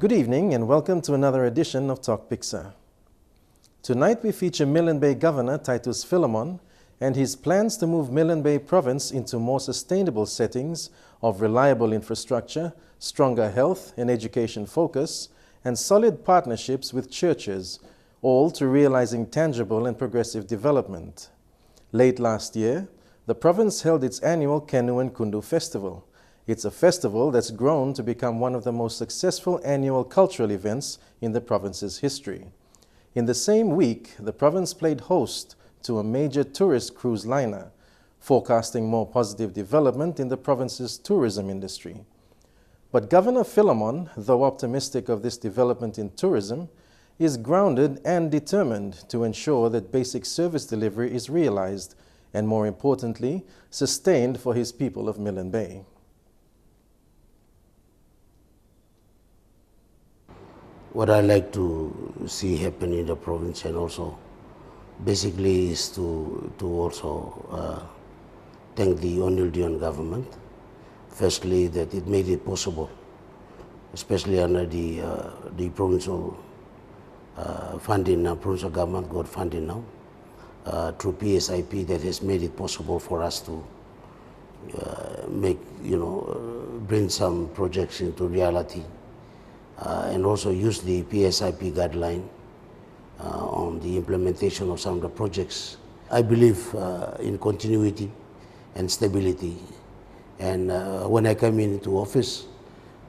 Good evening and welcome to another edition of Tok Piksa. Tonight we feature Milne Bay Governor Titus Philemon and his plans to move Milne Bay Province into more sustainable settings of reliable infrastructure, stronger health and education focus, and solid partnerships with churches, all to realizing tangible and progressive development. Late last year, the province held its annual Kenu and Kundu Festival. It's a festival that's grown to become one of the most successful annual cultural events in the province's history. In the same week, the province played host to a major tourist cruise liner, forecasting more positive development in the province's tourism industry. But Governor Philemon, though optimistic of this development in tourism, is grounded and determined to ensure that basic service delivery is realized and, more importantly, sustained for his people of Milne Bay. What I like to see happen in the province, and also basically is to also thank the Onildion government. Firstly, that it made it possible, especially under the provincial funding now, provincial government got funding now through PSIP, that has made it possible for us to bring some projects into reality. And also use the PSIP guideline on the implementation of some of the projects. I believe in continuity and stability. And when I came into office,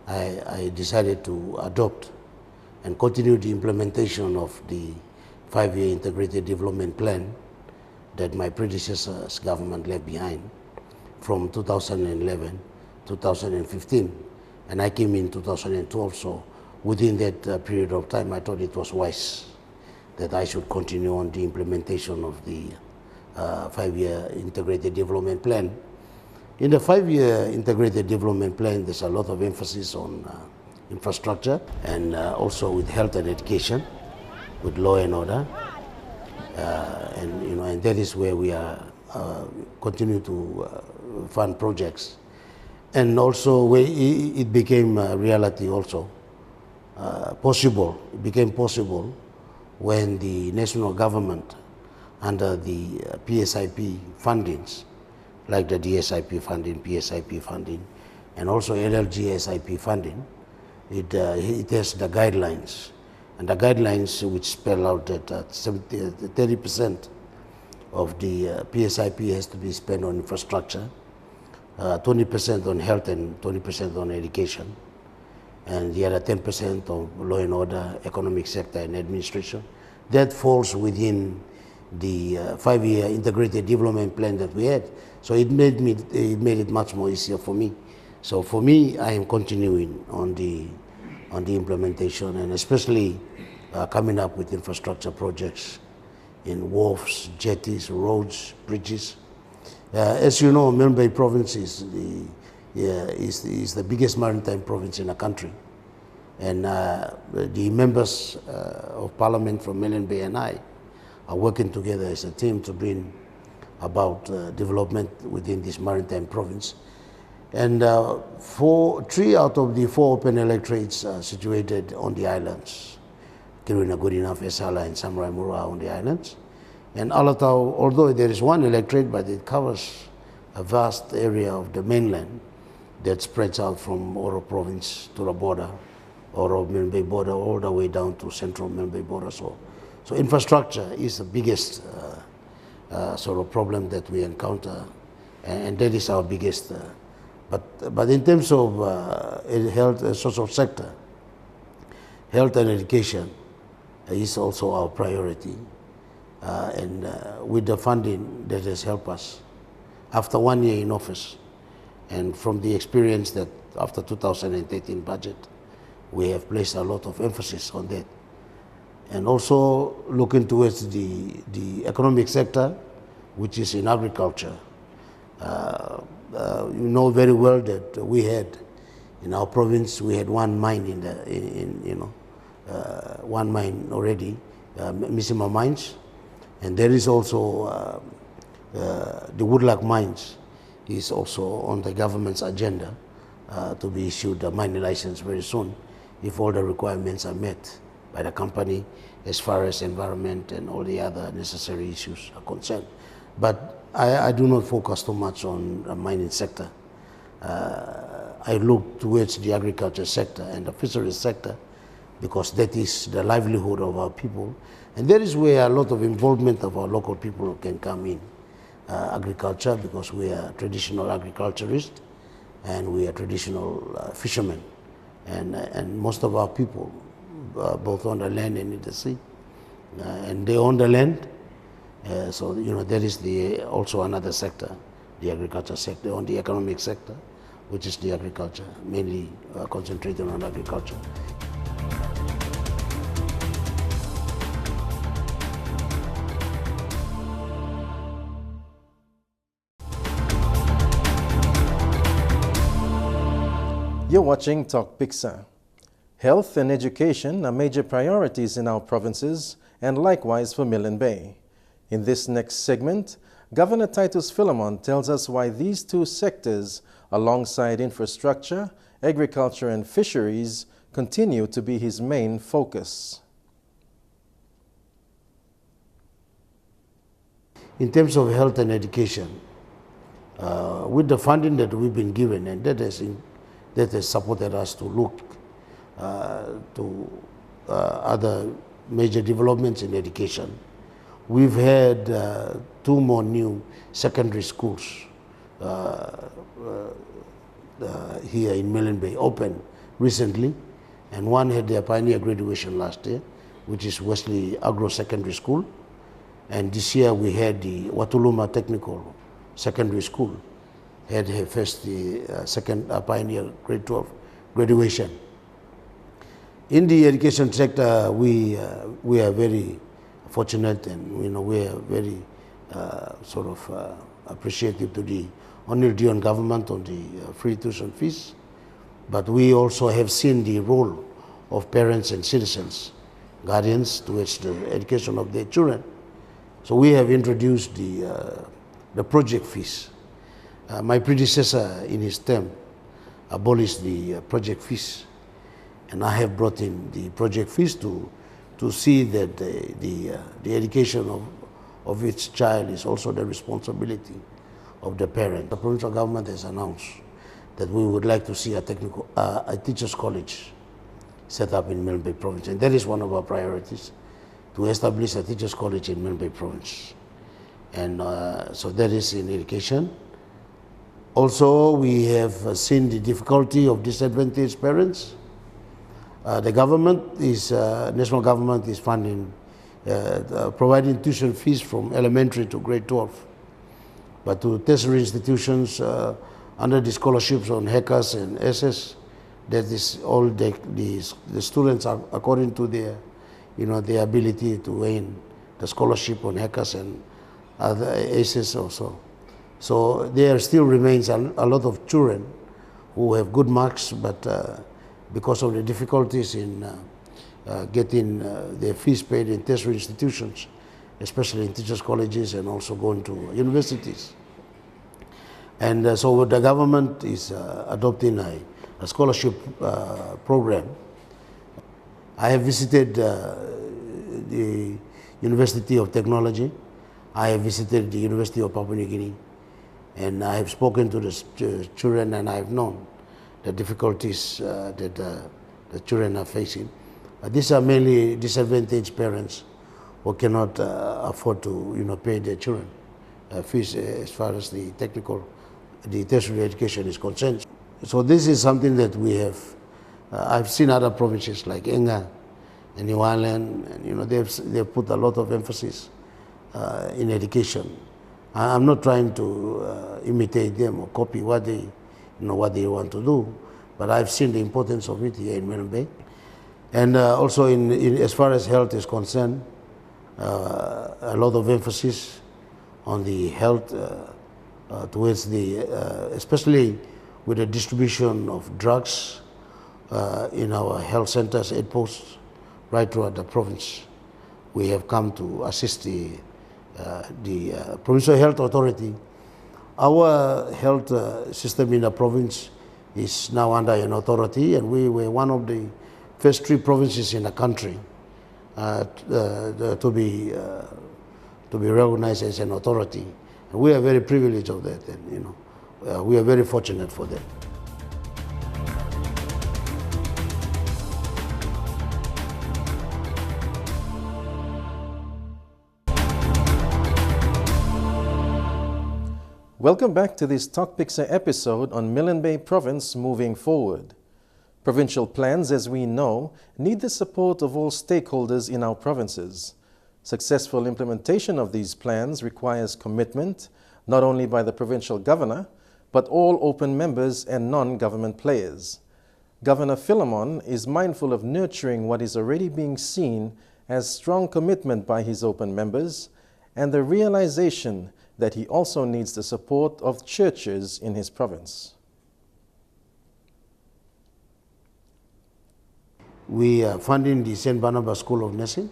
I decided to adopt and continue the implementation of the 5-year integrated development plan that my predecessor's government left behind from 2011, 2015. And I came in 2012, so within that period of time, I thought it was wise that I should continue on the implementation of the 5-year integrated development plan. In the 5-year integrated development plan, there's a lot of emphasis on infrastructure and also with health and education, with law and order, and that is where we are continue to fund projects, and also where it became a reality also. It became possible when the national government, under the PSIP fundings, like the DSIP funding, PSIP funding, and also LLG SIP funding, it has the guidelines, and the guidelines which spell out that 30% of the PSIP has to be spent on infrastructure, 20% on health, and 20% on education, and the other 10% of law and order, economic sector and administration. That falls within the 5-year integrated development plan that we had. So it made it much more easier for me. So for me, I am continuing on the implementation, and especially coming up with infrastructure projects in wharves, jetties, roads, bridges. As you know, Milne Bay Province is the biggest maritime province in the country, and the members of Parliament from Milne Bay and I are working together as a team to bring about development within this maritime province. And 3 out of the 4 open electorates are situated on the islands. Kiruna, Goodenough, Esala, and Samurai Mura are on the islands. And Alatau, although there is 1 electorate, but it covers a vast area of the mainland that spreads out from Oro province to the border, Oro Milne Bay border, all the way down to central Milne Bay border. So infrastructure is the biggest sort of problem that we encounter, and that is our biggest. But in terms of health, social sector, health and education is also our priority, and with the funding that has helped us after 1 year in office. And from the experience that after 2013 budget, we have placed a lot of emphasis on that. And also looking towards the economic sector, which is in agriculture. You know very well that we had, in our province, we had 1 mine one mine already, Misima mines. And there is also the Woodlark mines is also on the government's agenda to be issued a mining license very soon. if all the requirements are met by the company as far as environment and all the other necessary issues are concerned. But I do not focus too much on the mining sector. I look towards the agriculture sector and the fisheries sector because that is the livelihood of our people. And that is where a lot of involvement of our local people can come in. Agriculture, because we are traditional agriculturists and we are traditional fishermen. And most of our people, both on the land and in the sea, and they own the land. So that is also another sector, the agriculture sector, on the economic sector, which is the agriculture, mainly concentrated on agriculture. You're watching Tok Piksa. Health and education are major priorities in our provinces and likewise for Milne Bay. In this next segment, Governor Titus Philemon tells us why these two sectors, alongside infrastructure, agriculture and fisheries, continue to be his main focus. In terms of health and education, with the funding that we've been given, and that has supported us to look to other major developments in education. We've had 2 more new secondary schools here in Milne Bay open recently, and one had their pioneer graduation last year, which is Wesley Agro Secondary School, and this year we had the Watuluma Technical Secondary School had her first, second pioneer grade 12 graduation. In the education sector, we are very fortunate, and we are very appreciative to the O'Neill Dion government on the free tuition fees. But we also have seen the role of parents and citizens, guardians, towards the education of their children. So we have introduced the project fees. My predecessor in his term abolished the project fees, and I have brought in the project fees to see that the education of its child is also the responsibility of the parent. The provincial government has announced that we would like to see a teachers' college set up in Milne Bay Province, and that is one of our priorities, to establish a teachers' college in Milne Bay Province. And so that is in education. Also, we have seen the difficulty of disadvantaged parents. The government national government is funding, providing tuition fees from elementary to grade 12. But to tertiary institutions, under the scholarships on HECAS and SS, that is all the students are according to their ability to win the scholarship on HECAS and other SS also. So there still remains a lot of children who have good marks, but because of the difficulties in getting their fees paid in tertiary institutions, especially in teachers' colleges and also going to universities. And so the government is adopting a scholarship program. I have visited the University of Technology. I have visited the University of Papua New Guinea, and I have spoken to the children, and I have known the difficulties that the children are facing. These are mainly disadvantaged parents who cannot afford to pay their children fees as far as the tertiary education is concerned. So this is something that we have. I've seen other provinces like Enga and New Ireland, and they've put a lot of emphasis in education. I'm not trying to imitate them or copy what they want to do, but I've seen the importance of it here in Milne Bay. And also as far as health is concerned, a lot of emphasis on the health towards especially with the distribution of drugs in our health centers, 8 posts, right throughout the province. We have come to assist the Provincial Health Authority. Our health system in the province is now under an authority, and we were one of the first 3 provinces in the country to be recognized as an authority. And we are very privileged of that, and we are very fortunate for that. Welcome back to this Tok Piksa episode on Milne Bay Province moving forward. Provincial plans, as we know, need the support of all stakeholders in our provinces. Successful implementation of these plans requires commitment, not only by the provincial governor, but all open members and non-government players. Governor Philemon is mindful of nurturing what is already being seen as strong commitment by his open members and the realization that he also needs the support of churches in his province. We are funding the St. Barnabas School of Nursing.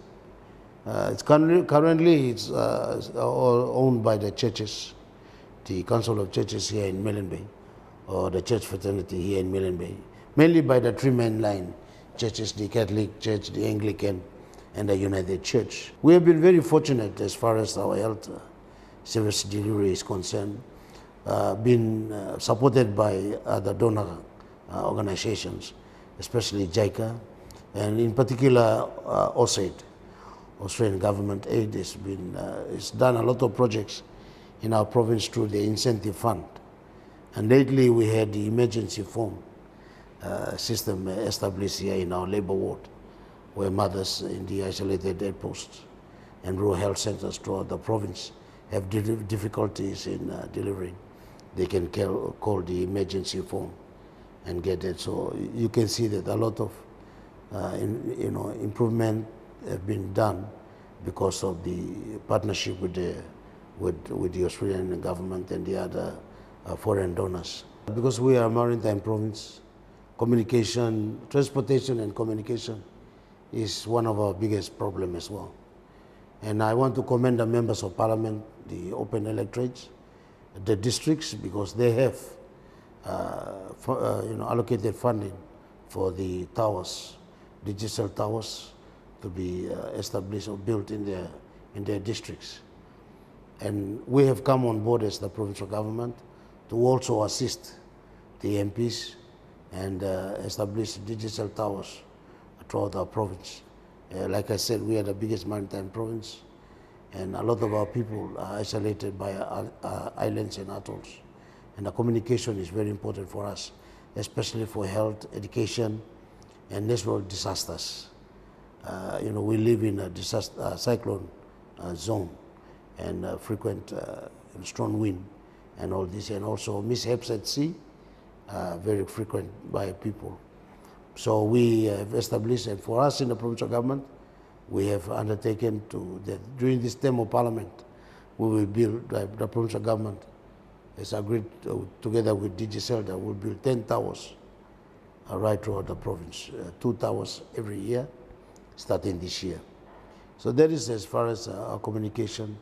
It's currently all owned by the churches, the Council of Churches here in Milne Bay, or the church fraternity here in Milne Bay, mainly by the 3 main line churches, the Catholic Church, the Anglican, and the United Church. We have been very fortunate as far as our health service delivery is concerned, been supported by other donor organizations, especially JICA, and in particular AUSAID, Australian Government Aid, has been it's done a lot of projects in our province through the incentive fund. And lately we had the emergency phone system established here in our labor ward, where mothers in the isolated aid posts and rural health centers throughout the province have difficulties in delivering. They can call the emergency phone and get it. So you can see that a lot of improvement have been done because of the partnership with the Australian government and the other foreign donors. Because we are a maritime province, communication, transportation and communication is one of our biggest problems as well. And I want to commend the members of parliament, the open electorates, the districts, because they have allocated funding for the towers, digital towers, to be established or built in their districts. And we have come on board as the provincial government to also assist the MPs and establish digital towers throughout our province. Like I said, we are the biggest maritime province, and a lot of our people are isolated by islands and atolls. And the communication is very important for us, especially for health, education, and natural disasters. We live in a cyclone zone, and frequent strong wind and all this, and also mishaps at sea, very frequent by people. So we have established, and for us in the provincial government, we have undertaken that during this term of parliament, we will build, the provincial government has agreed together with Digicel that we'll build 10 towers right throughout the province, 2 towers every year, starting this year. So that is as far as our communication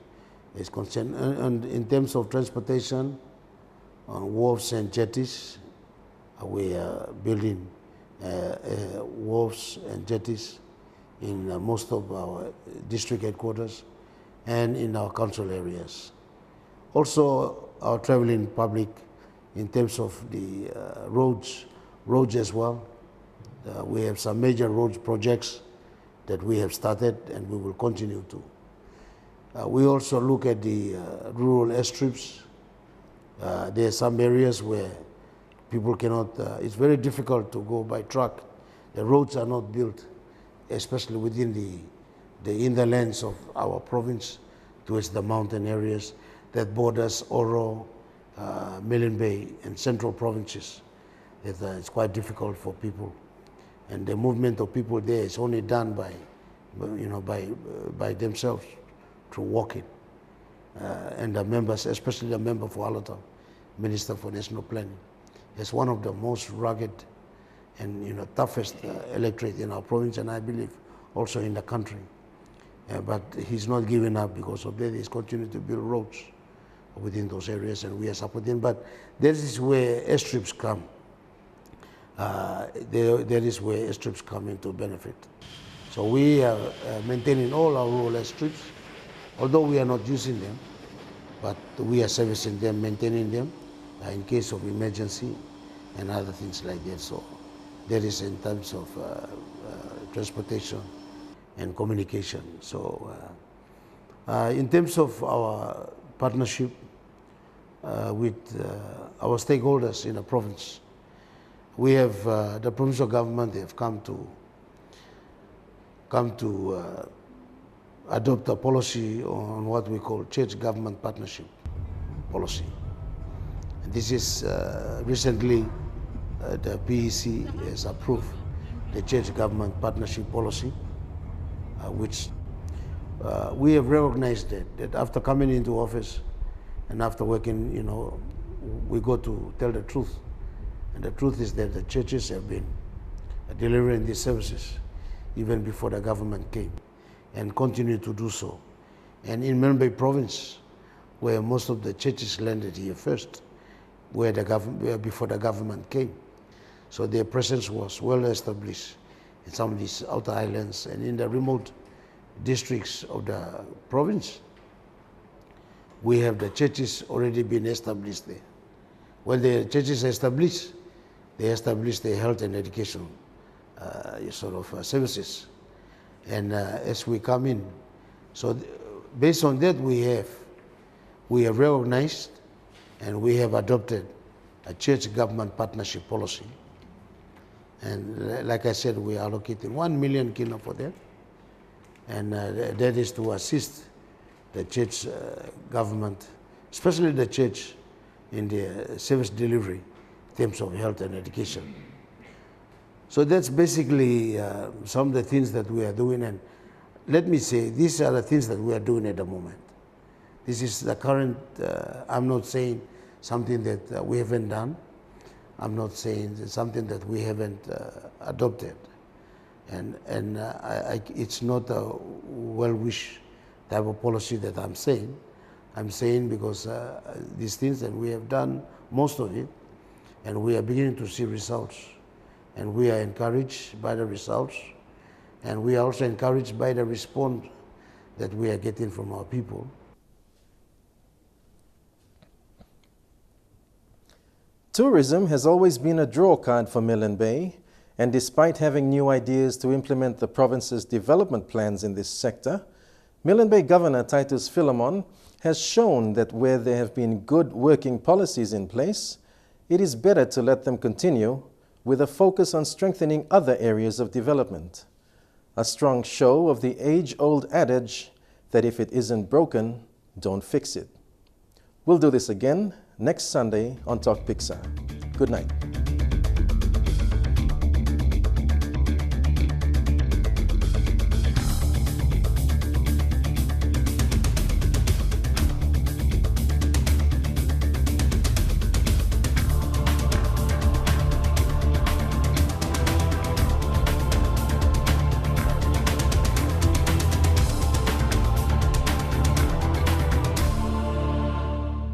is concerned. And in terms of transportation, wharves and jetties, we are building wharves and jetties in most of our district headquarters and in our council areas. Also, our traveling public, in terms of the roads as well. We have some major roads projects that we have started and we will continue to. We also look at the rural airstrips. There are some areas where people cannot, it's very difficult to go by truck. The roads are not built, especially within the hinterlands of our province towards the mountain areas that borders Oro, Milne Bay and central provinces. It's quite difficult for people. And the movement of people there is only done by themselves through walking. And the members, especially the member for Alota, Minister for National Planning, is one of the most rugged and toughest electorate in our province, and I believe also in the country. But he's not giving up because of that. He's continuing to build roads within those areas, and we are supporting. But this is where airstrips come. That is where airstrips come into benefit. So we are maintaining all our rural airstrips, although we are not using them, but we are servicing them, maintaining them in case of emergency and other things like that. So that is in terms of transportation and communication. So in terms of our partnership with our stakeholders in the province, we have the provincial government. They have come to adopt a policy on what we call church government partnership policy. And this is recently the PEC has approved the church government partnership policy, which we have recognized that after coming into office and after working, we got to tell the truth. And the truth is that the churches have been delivering these services even before the government came, and continue to do so. And in Milne Bay province, where most of the churches landed here first, where before the government came. So their presence was well established in some of these outer islands and in the remote districts of the province. We have the churches already been established there. When the churches are established, they establish the health and education services. And as we come in, so based on that we have recognized and we have adopted a church government partnership policy. And like I said, we are allocating 1 million kina for that. And that is to assist the church government, especially the church, in the service delivery in terms of health and education. So that's basically some of the things that we are doing. And let me say, these are the things that we are doing at the moment. This is the current, I'm not saying something that we haven't done. I'm not saying something that we haven't adopted. And it's not a well-wish type of policy that I'm saying. I'm saying because these things that we have done, most of it, and we are beginning to see results. And we are encouraged by the results. And we are also encouraged by the response that we are getting from our people. Tourism has always been a draw card for Milne Bay, and despite having new ideas to implement the province's development plans in this sector, Milne Bay Governor Titus Philemon has shown that where there have been good working policies in place, it is better to let them continue with a focus on strengthening other areas of development. A strong show of the age-old adage that if it isn't broken, don't fix it. We'll do this again next Sunday on Tok Piksa. Good night.